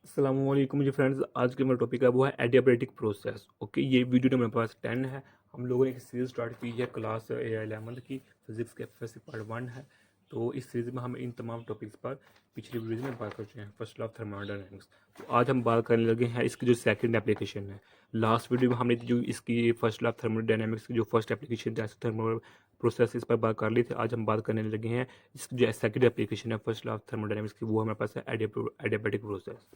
अस्सलामुअलैकुम जी फ्रेंड्स। आज के मेरा टॉपिक है वो है एडियाबेटिक प्रोसेस। ओके, ये वीडियो मेरे पास 10 है। हम लोगों ने एक सीरीज़ स्टार्ट की है क्लास 11th की फिजिक्स के एफएससी पार्ट 1 है। तो इस सीरीज़ में हम इन तमाम टॉपिक्स पर पिछली वीडियो में बात कर चुके हैं, फर्स्ट लॉ ऑफ थर्मोडायनामिक्स। तो आज हम बात करने लगे हैं इसकी जो सेकंड एप्लीकेशन है। लास्ट वीडियो में हमने जो इसकी फर्स्ट लॉ ऑफ थर्मोडायनामिक्स की जो फर्स्ट एप्लीकेशन थी थर्मो प्रोसेस, इस पर बात कर ली थी। आज हम बात करने लगे हैं इसकी जो सेकंड एप्लीकेशन है फर्स्ट लॉ ऑफ थर्मोडायनामिक्स की, वो हमारे पास है एडियाबेटिक प्रोसेस।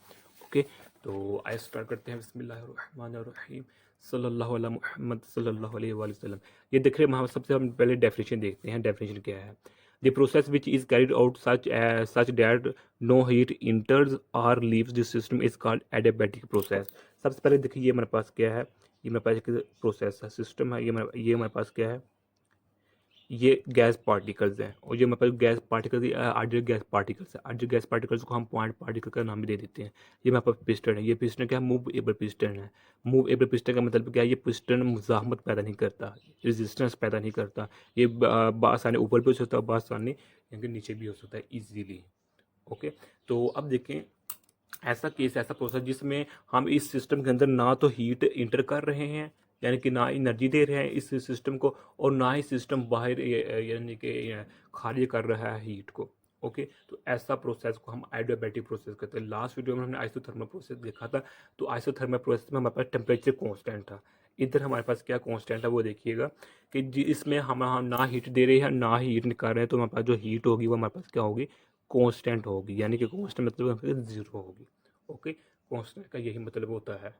ओके, तो आइए स्टार्ट करते हैं। बिस्मिल्लाहिर्रहमानिर्रहीम, सल्लल्लाहु अला मुहम्मद सल्लल्लाहु अलैहि वसल्लम। ये देख रहे हैं, हम सबसे हम पहले डेफिनेशन देखते हैं। डेफिनेशन क्या है? The process which is carried out such that no heat enters or leaves the system is called adiabatic process. सबसे पहले देखिए, ये हमारे पास क्या है? ये मेरे पास एक प्रोसेस है, सिस्टम है। ये हमारे पास क्या है? ये गैस पार्टिकल्स हैं, और ये मतलब gas particles ordinary gas particles है। आर्डिनरी गैस पार्टिकल्स को हम पॉइंट पार्टिकल का नाम भी दे देते हैं। ये मेरे पास पिस्टन है। ये पिस्टन क्या है? मूवेबल पिस्टन है। मूवेबल पिस्टन का मतलब क्या है? ये पिस्टन मुज़ाहमत पैदा नहीं करता, रेजिस्टेंस पैदा नहीं करता। ये बासानी ऊपर भी हो सकता है, बासानी यानी नीचे भी हो सकता है ईजीली। ओके, तो अब देखें, ऐसा केस, ऐसा प्रोसेस जिसमें हम इस सिस्टम के अंदर ना तो हीट इंटर कर रहे हैं, यानी कि ना एनर्जी दे रहे हैं इस सिस्टम को, और ना ही सिस्टम बाहर यानी कि खारिज कर रहा है हीट को। ओके, तो ऐसा प्रोसेस को हम एडियाबेटिक प्रोसेस कहते हैं। लास्ट वीडियो में हमने आइसोथर्मल प्रोसेस देखा था। तो आइसोथर्मल प्रोसेस में हमारे पास टेम्परेचर कांस्टेंट था। इधर हमारे पास क्या कांस्टेंट है वो देखिएगा, कि इसमें हम ना हीट दे रहे हैं ना ही हीट निकाल रहे हैं। तो हमारे पास जो हीट होगी वो हमारे पास क्या होगी? कांस्टेंट होगी, यानी कि कांस्टेंट मतलब जीरो होगी। ओके, कांस्टेंट का यही मतलब होता है।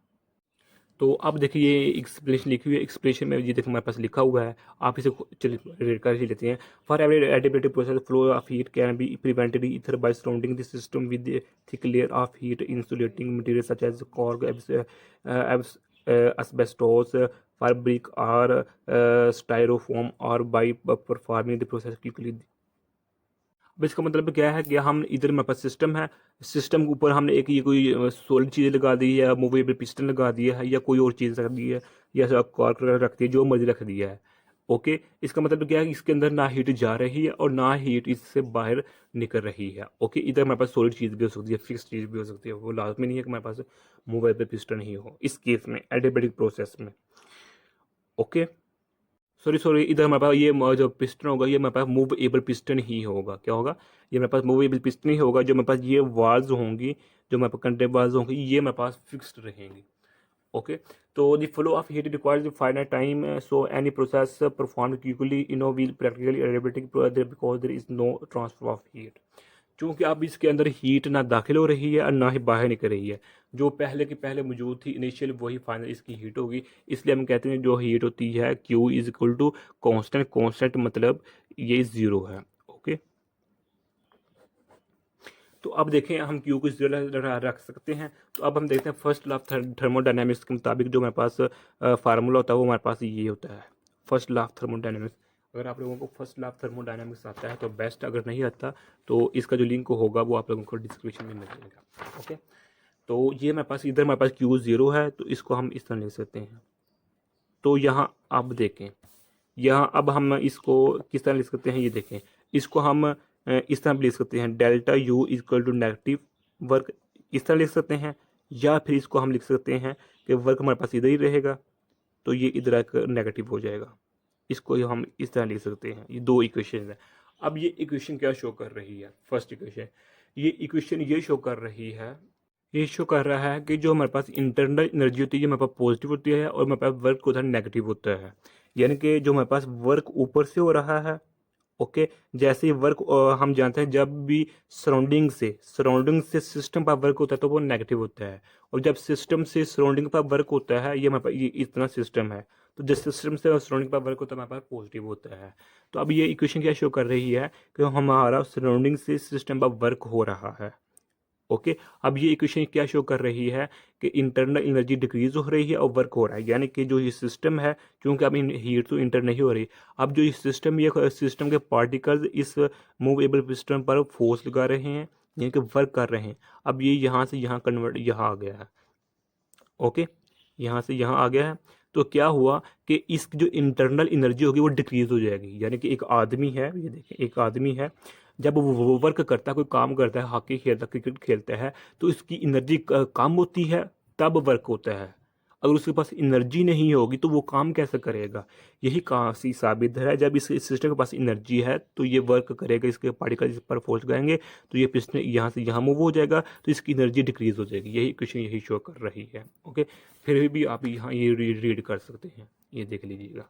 तो अब देखिए, ये एक्सप्रेशन लिखी हुई है। एक्सप्रेशन में ये देखो हमारे पास लिखा हुआ है, आप इसे चलिए रीड कर ही लेते हैं। For every adiabatic process flow of heat can be prevented either by surrounding the system with thick layer of heat insulating material such as cork, asbestos, fabric or styrofoam, or by performing the process quickly। अब इसका मतलब क्या है कि हम इधर मेरे पास system है, सिस्टम के ऊपर हमने एक ये कोई सॉलिड चीज़ लगा दी है, मूवेबल पिस्टन लगा दिया है, या कोई और चीज़ रख दी है, या कॉर्क रख दी है, जो मर्जी रख दिया है। ओके, इसका मतलब क्या है कि इसके अंदर ना हीट जा रही है और ना हीट इससे बाहर निकल रही है। ओके, इधर हमारे पास सॉलिड चीज़ भी हो सकती है, फिक्स चीज़ भी हो सकती है। वो लाजमी नहीं है कि हमारे पास मूवेबल पिस्टन ही हो इस केस में, एडियाबेटिक प्रोसेस में। ओके, सॉरी सॉरी, इधर हमारे पास ये जो पिस्टन होगा ये हमारे पास मूवेबल पिस्टन ही होगा। क्या होगा? ये मेरे पास मूवेबल पिस्टन ही होगा। जो मेरे पास ये वाल्स होंगी, जो मेरे पास कंटेनर वाल्स होंगी, ये मेरे पास फिक्स्ड रहेंगी। ओके, तो the flow of heat requires finite time, so any process perform quickly in will practically adiabatic because there is no transfer of heat. क्योंकि अब इसके अंदर हीट ना दाखिल हो रही है और ना ही बाहर निकल रही है। जो पहले की पहले मौजूद थी इनिशियल, वही फाइनल इसकी हीट होगी। इसलिए हम कहते हैं जो हीट होती है Q is equal to constant. Constant मतलब ये ज़ीरो है। ओके, तो अब देखें, हम Q को जीरो रख सकते हैं। तो अब हम देखते हैं फर्स्ट लॉ ऑफ थर्मोडायनेमिक्स के मुताबिक जो हमारे पास फार्मूला होता है वो हमारे पास ये होता है, फर्स्ट लॉ ऑफ थर्मोडायनेमिक्स। अगर आप लोगों को फर्स्ट लॉ ऑफ थर्मोडायनेमिक्स आता है तो बेस्ट, अगर नहीं आता तो इसका जो लिंक होगा वो आप लोगों को डिस्क्रिप्शन में मिल जाएगा। ओके, तो ये मेरे पास, इधर मेरे पास Q ज़ीरो है, तो इसको हम इस तरह लिख सकते हैं। तो यहाँ आप देखें, यहाँ अब हम इसको किस तरह लिख सकते हैं, ये देखें। इसको हम इस तरह भी लिख सकते हैं, delta U equal to negative work, इस तरह लिख सकते हैं। या फिर इसको हम लिख सकते हैं कि वर्क हमारे पास इधर ही रहेगा, तो ये इधर आकर नेगेटिव हो जाएगा। इसको हम इस तरह लिख सकते हैं। ये दो इक्वेशन है। अब ये इक्वेशन क्या शो कर रही है? फर्स्ट इक्वेशन, ये इक्वेशन ये शो कर रही है, ये शो कर रहा है कि जो हमारे पास इंटरनल एनर्जी होती है, हमारे पास पॉजिटिव होती है, और हमारे पास वर्क उधर नेगेटिव होता है। यानी कि जो हमारे पास वर्क ऊपर से हो रहा है, ओके, जैसे वर्क हम जानते हैं जब भी सराउंडिंग से सिस्टम पर वर्क होता है तो वो नेगेटिव होता है, और जब सिस्टम से सराउंडिंग पर वर्क होता है, ये हमारे पास ये इतना सिस्टम है, तो जिस सिस्टम से सराउंडिंग पर वर्क होता है हमारे पास पॉजिटिव होता है। तो अब ये इक्वेशन क्या शो कर रही है कि हमारा सराउंडिंग से सिस्टम पर वर्क हो रहा है। ओके, अब ये इक्वेशन क्या शो कर रही है कि इंटरनल एनर्जी डिक्रीज हो रही है और वर्क हो रहा है, यानी कि जो ये सिस्टम है, क्योंकि अब हीट तो इंटर नहीं हो रही, अब जो ये सिस्टम के पार्टिकल्स इस मूवेबल सिस्टम पर फोर्स लगा रहे हैं, यानी कि वर्क कर रहे हैं। अब ये यहाँ से यहाँ कन्वर्ट यहाँ आ गया है। ओके, यहाँ से यहाँ आ गया है। तो क्या हुआ कि इसकी जो इंटरनल एनर्जी होगी वो डिक्रीज हो जाएगी। यानी कि एक आदमी है, ये देखिए एक आदमी है, जब वो वर्क करता है, कोई काम करता है, हॉकी खेलता है, क्रिकेट खेलता है, तो इसकी एनर्जी कम होती है, तब वर्क होता है। अगर उसके पास एनर्जी नहीं होगी तो वो काम कैसे करेगा। यही काफ़ी साबित है, जब इस सिस्टम के पास एनर्जी है तो ये वर्क करेगा, इसके पार्टिकल इस पर फोर्स करेंगे तो ये पिस्टन यहाँ से यहाँ मूव हो जाएगा, तो इसकी एनर्जी डिक्रीज हो जाएगी। यही क्वेश्चन यही शो कर रही है। ओके, फिर भी आप यहाँ ये रीड कर सकते हैं, ये देख लीजिएगा।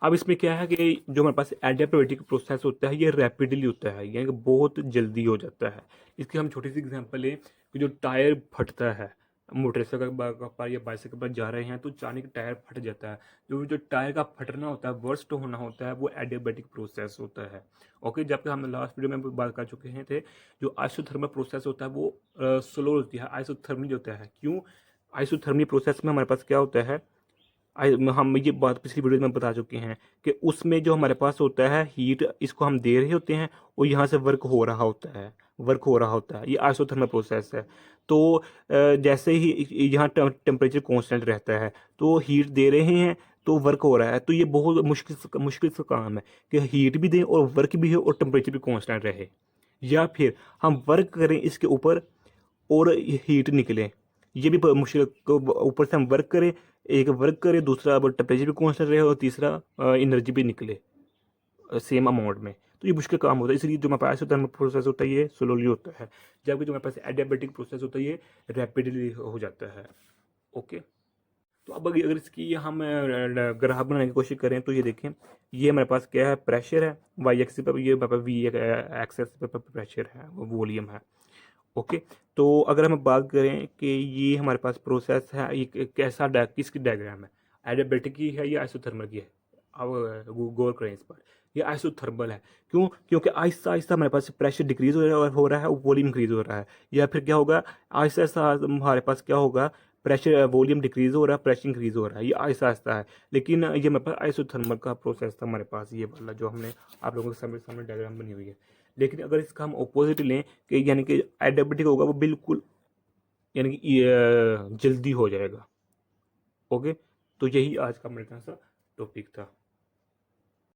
अब इसमें क्या है कि जो हमारे पास एडियाबेटिक प्रोसेस होता है ये रैपिडली होता है, यानी कि बहुत जल्दी हो जाता है। इसकी हम छोटी सी एग्जांपल लें कि जो टायर फटता है, मोटरसाइकिल पर या बाइसाइकिल पर जा रहे हैं तो अचानक टायर फट जाता है। जो टायर का फटना होता है, वर्स्ट होना होता है, वो एडियाबेटिक प्रोसेस होता है। ओके, जबकि हम लास्ट वीडियो में बात कर चुके हैं थे, जो आइसोथर्मल प्रोसेस होता है वो स्लो होती है, आइसोथर्मल होता है। क्यों? आइसोथर्मल प्रोसेस में हमारे पास क्या होता है, हम ये बात पिछली वीडियो में बता चुके हैं कि उसमें जो हमारे पास होता है हीट, इसको हम दे रहे होते हैं और यहाँ से वर्क हो रहा होता है, वर्क हो रहा होता है। ये आइसोथर्मल प्रोसेस है। तो जैसे ही यहाँ टेम्परेचर कांस्टेंट रहता है तो हीट दे रहे हैं तो वर्क हो रहा है। तो ये बहुत मुश्किल सा काम है कि हीट भी दें और वर्क भी हो और टेम्परेचर भी कांस्टेंट रहे। या फिर हम वर्क करें इसके ऊपर और हीट निकले, ये भी मुश्किल। ऊपर से हम वर्क करें, एक वर्क करे, दूसरा टेम्परेचर भी कांस्टेंट रहे और तीसरा एनर्जी भी निकले सेम अमाउंट में। तो ये मुश्किल काम होता है, इसलिए जो हमारे पास आइसोथर्मल प्रोसेस होता है ये स्लोली होता है, जबकि जो हमारे पास एडियाबेटिक प्रोसेस होता है ये रैपिडली हो जाता है। ओके, तो अब अगर इसकी हम ग्राफ बनाने की कोशिश करें तो ये देखें, ये हमारे पास क्या है, प्रेशर है, वाई एक्सिस पर, ये हमारे पास वी एक्सिस पर प्रेशर है, वॉल्यूम है। ओके, तो अगर हम बात करें कि ये हमारे पास प्रोसेस है, ये कैसा किसकी डायग्राम है, एडियाबेटिक की है या आइसोथर्मल की है। अब गौर करें इस पर, ये आइसोथर्मल है। क्यों? क्योंकि आहिस्ता आहिस्ता हमारे पास प्रेशर डिक्रीज हो रहा है और वॉल्यूम इंक्रीज हो रहा है। या फिर क्या होगा, आहिस्ता आहिस्ता हमारे पास क्या होगा, प्रेशर वॉल्यूम डिक्रीज हो रहा है, प्रेशर इंक्रीज हो रहा है, ये आहिस्ता आहिस्ता है। लेकिन ये हमारे पास आइसोथर्मल का प्रोसेस था हमारे पास, ये वाला जो हमने आप लोगों के सामने डायग्राम बनी हुई है। लेकिन अगर इसका हम ऑपोजिट लें कि यानी कि एडियाबेटिक होगा वो बिल्कुल यानी कि जल्दी हो जाएगा। ओके, तो यही आज का मेरे सा टॉपिक था।